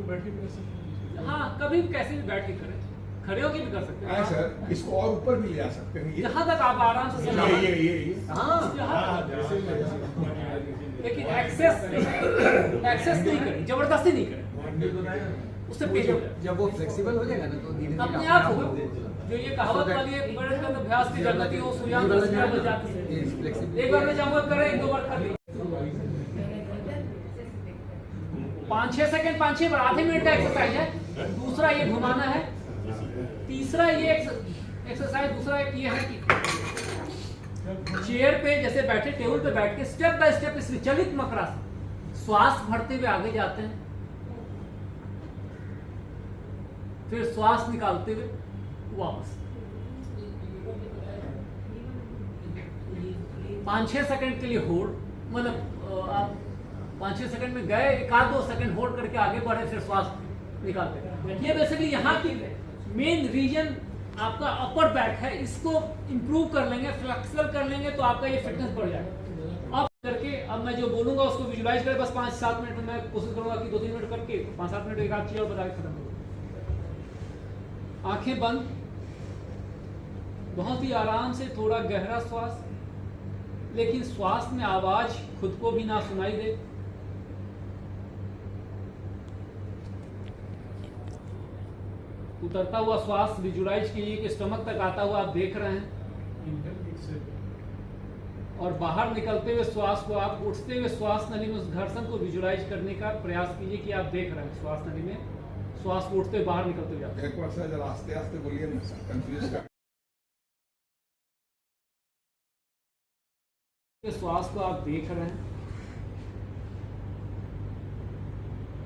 बैठ के कर सकते हैं। हाँ, कभी कैसे भी बैठ के करें, खड़े होके भी कर सकते हैं। हाँ सर, इसको और ऊपर भी ले जा सकते हैं। जहाँ तक आप आराम से ये हाँ, जैसे लेकिन एक्सेस नहीं करें, जबरदस्ती नहीं करें, उससे पेज हो जाए। जब वो फ्लेक्सिबल हो जाएगा ना तो धीरे अपने आप होगा। जो ये कहावत वाली है, बैठ कर अभ्यास की जगती हो सुजान तो सुजान बन जाती है। एक बार में जाऊंगा करें, 2 बार कर ली, 5-6 सेकंड, 5-6 बार, आधे मिनट का एक्सरसाइज है। दूसरा ये घुमाना है। तीसरा ये एक्सरसाइज दूसरा एक ये है कि चेयर पे जैसे बैठे, टेबल पे बैठ के स्टेप बाय स्टेप इस विचलित मकरासन श्वास भरते हुए आगे जाते हैं, फिर श्वास निकालते हुए वापस 5-6 सेकंड के लिए होल्ड, मतलब आप 5-6 सेकंड में गए, 1-2 सेकंड होल्ड करके आगे बढ़े, फिर श्वास निकालते हैं। ये बेसिकली यहाँ की मेन रीजन आपका अपर बैक है। इसको इंप्रूव कर लेंगे, फ्लेक्सिबल कर लेंगे तो आपका ये फिटनेस बढ़ जाएगा। अब करके अब मैं जो बोलूंगा उसको विजुलाइज करें। बस 5-7 मिनट में मैं कोशिश करूंगा कि 2-3 मिनट करके 5-7 मिनट एक आध चीज और बता के खत्म करूँ। आंखें बंद, बहुत ही आराम से थोड़ा गहरा श्वास, लेकिन श्वास में आवाज खुद को भी ना सुनाई दे। उतरता हुआ श्वास विजुलाइज कीजिए कि स्टमक तक आता हुआ आप देख रहे हैं, और बाहर निकलते हुए श्वास को आप उठते हुए श्वास नली में उस घर्षण को विजुलाइज करने का प्रयास कीजिए कि आप देख रहे हैं श्वास नली में श्वास को उठते हुए बाहर निकलते हुए। एक बार सर जरा आस्ते आस्ते बोलिए ना सर, कंफ्यूज कर। श्वास को आप देख रहे हैं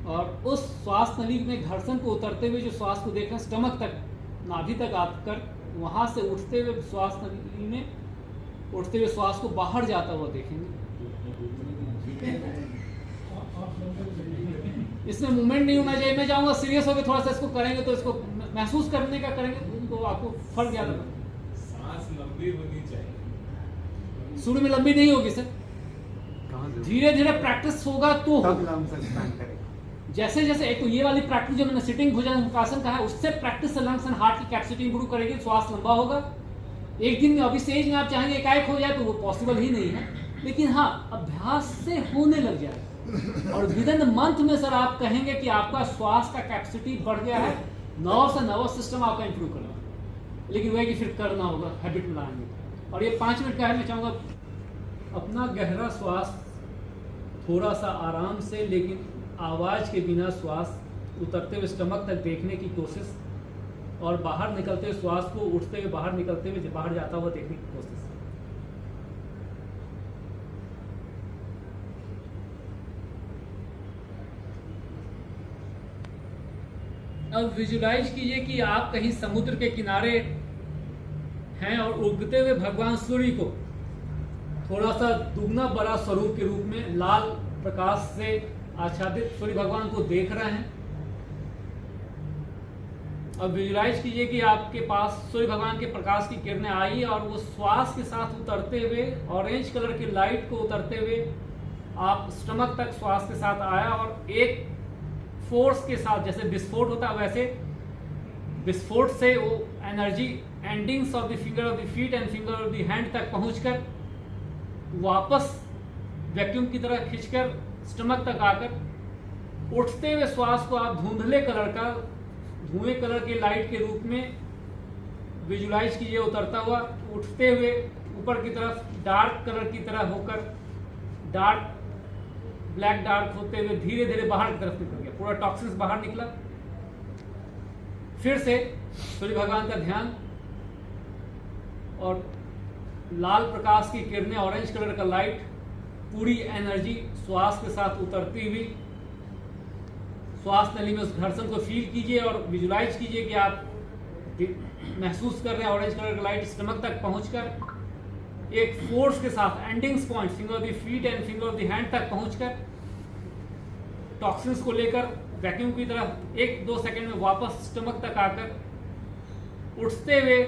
और उस श्वास नली में घर्षण को उतरते हुए जो श्वास को देख रहे हैं, स्टमक तक, नाभि तक आकर वहां से उठते हुए श्वास नली में उठते हुए श्वास को बाहर जाता हुआ देखेंगे। इसमें मूवमेंट नहीं होना चाहिए। मैं चाहूंगा सीरियस होकर थोड़ा सा इसको करेंगे तो इसको महसूस करने का करेंगे तो आपको फर्क ज्यादा लगेगा। सांस लंबी होनी चाहिए, शुरू में लंबी नहीं होगी सर, धीरे धीरे प्रैक्टिस होगा तो जैसे जैसे एक तो ये वाली प्रैक्टिस जो मैंने सिटिंग भुजंगासन का है, उससे प्रैक्टिस से लंग्स एंड हार्ट की कैपेसिटी इंप्रूव करेगी, श्वास लंबा होगा। एक दिन में अभी स्टेज में आप चाहेंगे एकाएक हो जाए तो वो पॉसिबल ही नहीं है, लेकिन हाँ अभ्यास से होने लग जाएगा और विद इन मंथ में सर आप कहेंगे कि आपका श्वास का कैपेसिटी बढ़ गया है, नर्व्स एंड नर्वस सिस्टम आपका इंप्रूव करना। लेकिन वह कि फिर करना होगा, हैबिट में लाएंगे। और ये 5 मिनट का है। मैं चाहूंगा अपना गहरा श्वास थोड़ा सा आराम से लेकिन आवाज के बिना श्वास उतरते हुए स्टमक तक देखने की कोशिश, और बाहर निकलते हुए श्वास को उठते हुए बाहर निकलते हुए बाहर जाता हुआ देखने की कोशिश। अब विजुलाइज कीजिए कि आप कहीं समुद्र के किनारे हैं और उगते हुए भगवान सूर्य को थोड़ा सा दुगना बड़ा स्वरूप के रूप में लाल प्रकाश से आच्छादित सूर्य भगवान को देख रहे हैं। अब विजुलाइज कीजिए कि आपके पास सूर्य भगवान के प्रकाश की किरणें आई और वो श्वास के साथ उतरते हुए ऑरेंज कलर की लाइट को उतरते हुए आप स्टमक तक श्वास के साथ आया और एक फोर्स के साथ, जैसे विस्फोट होता है वैसे विस्फोट से वो energy endings of the finger of the feet and finger of the hand तक पहुंचकर वापस वैक्यूम की तरह खींचकर स्टमक तक आकर उठते हुए श्वास को आप धुंधले कलर का, धुएं कलर के लाइट के रूप में विजुलाइज कीजिए उतरता हुआ, उठते हुए ऊपर की तरफ डार्क कलर की तरह होकर डार्क ब्लैक डार्क होते हुए धीरे धीरे बाहर की तरफ निकल गया, पूरा टॉक्सिन्स बाहर निकला। फिर से सूर्य भगवान का ध्यान और लाल प्रकाश की किरणें, ऑरेंज कलर का लाइट, पूरी एनर्जी श्वास के साथ उतरती हुई श्वास नली में उस घर्षण को फील कीजिए और विजुलाइज कीजिए कि आप महसूस कर रहे हैं ऑरेंज कलर का लाइट स्टमक तक पहुंचकर एक फोर्स के साथ endings point finger of the feet and finger of the hand तक पहुंचकर टॉक्सिन्स को लेकर वैक्यूम की तरफ 1-2 सेकंड में वापस स्टमक तक आकर उठते हुए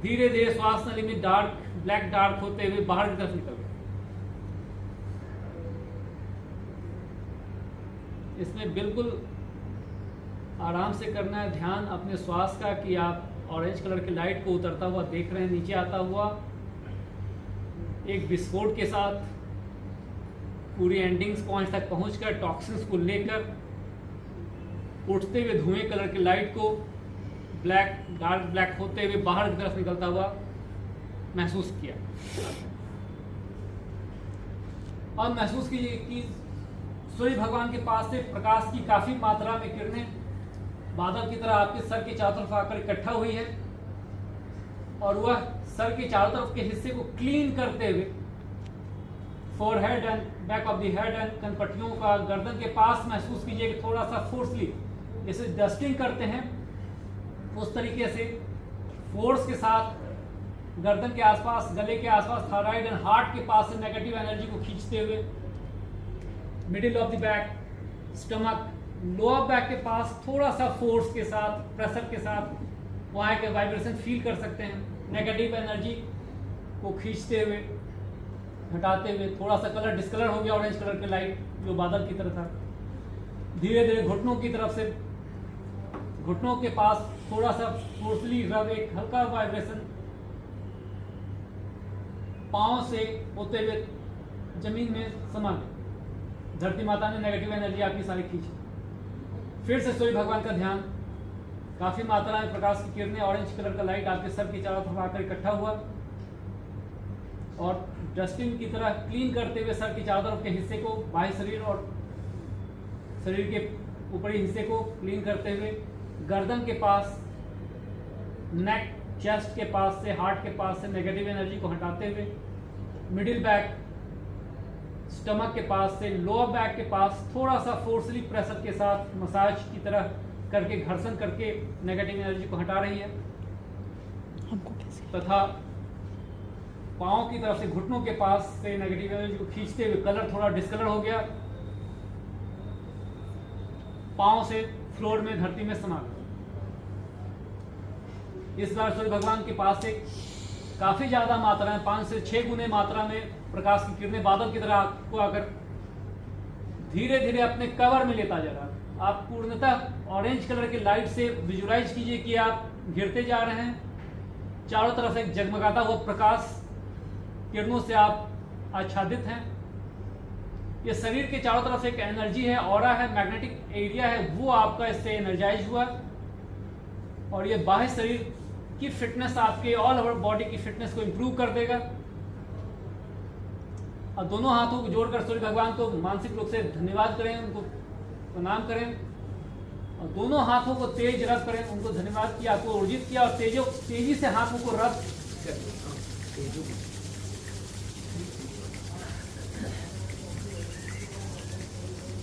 धीरे धीरे श्वास नली में डार्क ब्लैक डार्क होते हुए बाहर की तरफ निकल गए। इसमें बिल्कुल आराम से करना है। ध्यान अपने श्वास का कि आप ऑरेंज कलर की लाइट को उतरता हुआ देख रहे हैं, नीचे आता हुआ एक विस्फोट के साथ पूरी एंडिंग्स पॉइंट तक पहुंचकर टॉक्सिन्स को लेकर उठते हुए धुएं कलर की लाइट को डार्क ब्लैक होते हुए बाहर की तरफ निकलता हुआ महसूस किया। अब महसूस कीजिए कि सूर्य भगवान के पास से प्रकाश की काफी मात्रा में किरणें बादल की तरह आपके सर के चारों तरफ आकर इकट्ठा हुई है और वह सर के चारों तरफ के हिस्से को क्लीन करते हुए forehead and back of the head and कनपट्टियों का गर्दन के पास महसूस कीजिए कि थोड़ा सा फोर्सली जैसे डस्टिंग करते हैं उस तरीके से फोर्स के साथ गर्दन के आसपास, गले के आसपास, थायराइड एंड हार्ट के पास से नेगेटिव एनर्जी को खींचते हुए middle of the back, stomach, lower back के पास थोड़ा सा फोर्स के साथ, प्रेशर के साथ वहाँ के वाइब्रेशन फील कर सकते हैं। नेगेटिव एनर्जी को खींचते हुए, हटाते हुए थोड़ा सा कलर डिस्कलर हो गया ऑरेंज कलर की लाइट जो बादल की तरह था। धीरे धीरे घुटनों की तरफ से, घुटनों के पास थोड़ा सा फोर्सली रब, एक हल्का वाइब्रेशन पांव से होते हुए जमीन में समा गए। धरती माता ने नेगेटिव एनर्जी आपकी सारी खींची। फिर से सूर्य भगवान का ध्यान, काफी मात्रा में प्रकाश की किरणें, ऑरेंज कलर का लाइट आपके सर के चारों तरफ आकर इकट्ठा हुआ और डस्टिंग की तरह क्लीन करते हुए सर के चारों तरफ के हिस्से को, बाह्य शरीर और शरीर के ऊपरी हिस्से को क्लीन करते हुए गर्दन के पास, नेक, चेस्ट के पास से, हार्ट के पास से नेगेटिव एनर्जी को हटाते हुए मिडिल बैक, स्टमक के पास से लोअर बैक के पास थोड़ा सा फोर्सली प्रेशर के साथ मसाज की तरह करके, घर्षण करके नेगेटिव एनर्जी को हटा रही है। तथा पाँव की तरफ से, घुटनों के पास से नेगेटिव एनर्जी को खींचते हुए कलर थोड़ा डिस्कलर हो गया, पाँव से फ्लोर में, धरती में समा गया। इस बार सूर्य भगवान के पास से काफी ज्यादा मात्रा में, 5 से 6 गुने मात्रा में प्रकाश की किरणें बादल की तरह आपको आकर धीरे धीरे अपने कवर में लेता जा रहा है। आप पूर्णतः ऑरेंज कलर की लाइट से विजुलाइज कीजिए कि आप गिरते जा रहे हैं। चारों तरफ से जगमगाता हुआ प्रकाश किरणों से आप आच्छादित हैं। ये शरीर के चारों तरफ से एक एनर्जी है, ऑरा है, मैग्नेटिक एरिया है, वो आपका इससे एनर्जाइज हुआ और ये बाह्य शरीर की फिटनेस, आपके ऑल ओवर बॉडी की फिटनेस को इंप्रूव कर देगा। और दोनों हाथों को जोड़कर सूर्य भगवान को मानसिक रूप से धन्यवाद करें, उनको प्रणाम करें और दोनों हाथों को तेज रब करें। उनको धन्यवाद किया, आपको ऊर्जित किया और तेजी से हाथों को रब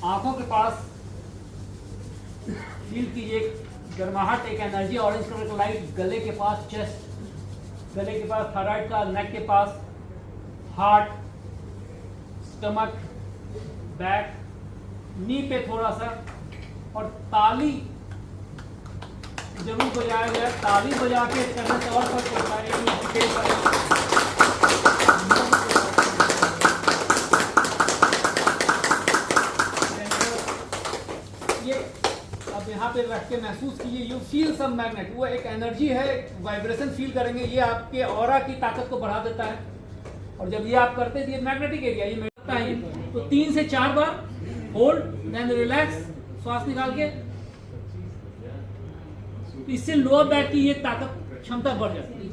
आंखों के पास फील कीजिए गर्माहट, एक एनर्जी, ऑरेंज कलर का लाइट गले के पास, चेस्ट, गले के पास, थायराइड का, नेक के पास, हार्ट, स्टमक, बैक, नी पे थोड़ा सा और ताली जरूर बजाया गया। ताली बजा के करने से और फर्क पड़ता है। यहाँ पे रख के महसूस कीजिए, यू फील सम मैग्नेट, वो एक एनर्जी है, वाइब्रेशन फील करेंगे, ये आपके ऑरा की ताकत को बढ़ा देता है। और जब ये आप करते हैं ये मैग्नेटिक एरिया, ये मिलता है, तो 3 से 4 बार होल्ड, देन रिलैक्स, श्वास निकाल के, इससे लोअर बैक की ये ताकत, क्षमता बढ़ जाती है।